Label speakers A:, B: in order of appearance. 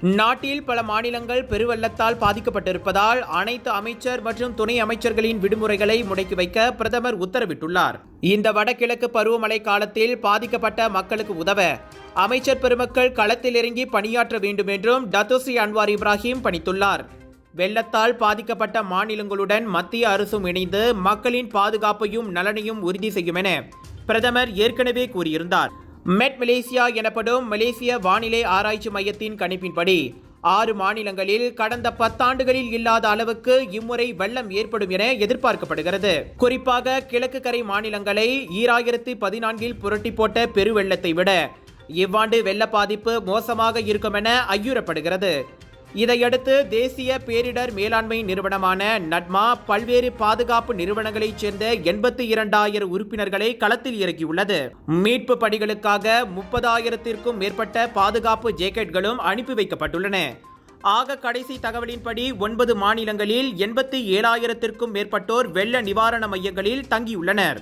A: நாட்டில் பல மாநிலங்கள் பெருவெள்ளத்தால் பாதிக்கப்பட்டிருப்பதால் அனைத்து அமைச்சர் மற்றும் துணை அமைச்சர்களின் விடுமுறைகளை முடக்கி வைக்க பிரதமர் உத்தரவிட்டுள்ளார். இந்த வடகிழக்கு பருவமழை காலத்தில் பாதிக்கப்பட்ட மக்களுக்கு உதவ அமைச்சர் பெருமக்கள் களத்தில் இறங்கி பணியாற்ற வேண்டும் என்றும் டத்தோஸ்ரீ அன்வார் இப்ராஹிம் பணித்துள்ளார். வெள்ளத்தால் பாதிக்கப்பட்ட மாநிலங்களுடன் மத்திய அரசும் இணைந்து மக்களின் பாதுகாப்பையும் நலனையும் உறுதி செய்யும் என பிரதமர் ஏற்கனவே கூறியிருந்தார். மெட் மலேசியா எனப்படும் மலேசிய வானிலை ஆராய்ச்சி மையத்தின் கணிப்பின்படி 6 மாநிலங்களில் கடந்த 10 ஆண்டுகளில் இல்லாத அளவுக்கு இம்முறை வெள்ளம் ஏற்படும் என எதிர்பார்க்கப்படுகிறது. குறிப்பாக கிழக்கு கரை மாநிலங்களை 2014 புரட்டி போட்ட பெருவெள்ளத்தை விட இவ்வாண்டு வெள்ள பாதிப்பு மோசமாக இருக்கும் என ஐயுறப்படுகிறது. இதையடுத்து தேசிய பேரிடர் மேலாண்மை நிறுவனமான நட்மா பல்வேறு பாதுகாப்பு நிறுவனங்களைச் சேர்ந்த 82,000 உறுப்பினர்களை களத்தில் இறக்கியுள்ளது. மீட்பு பணிகளுக்காக 30,000த்திற்கும் மேற்பட்ட பாதுகாப்பு ஜேக்கெட்களும் அனுப்பி வைக்கப்பட்டுள்ளன. ஆக கடைசி தகவலின்படி 9 மாநிலங்களில் 87,000த்திற்கும் மேற்பட்டோர் வெள்ள நிவாரண மையங்களில் தங்கியுள்ளனர்.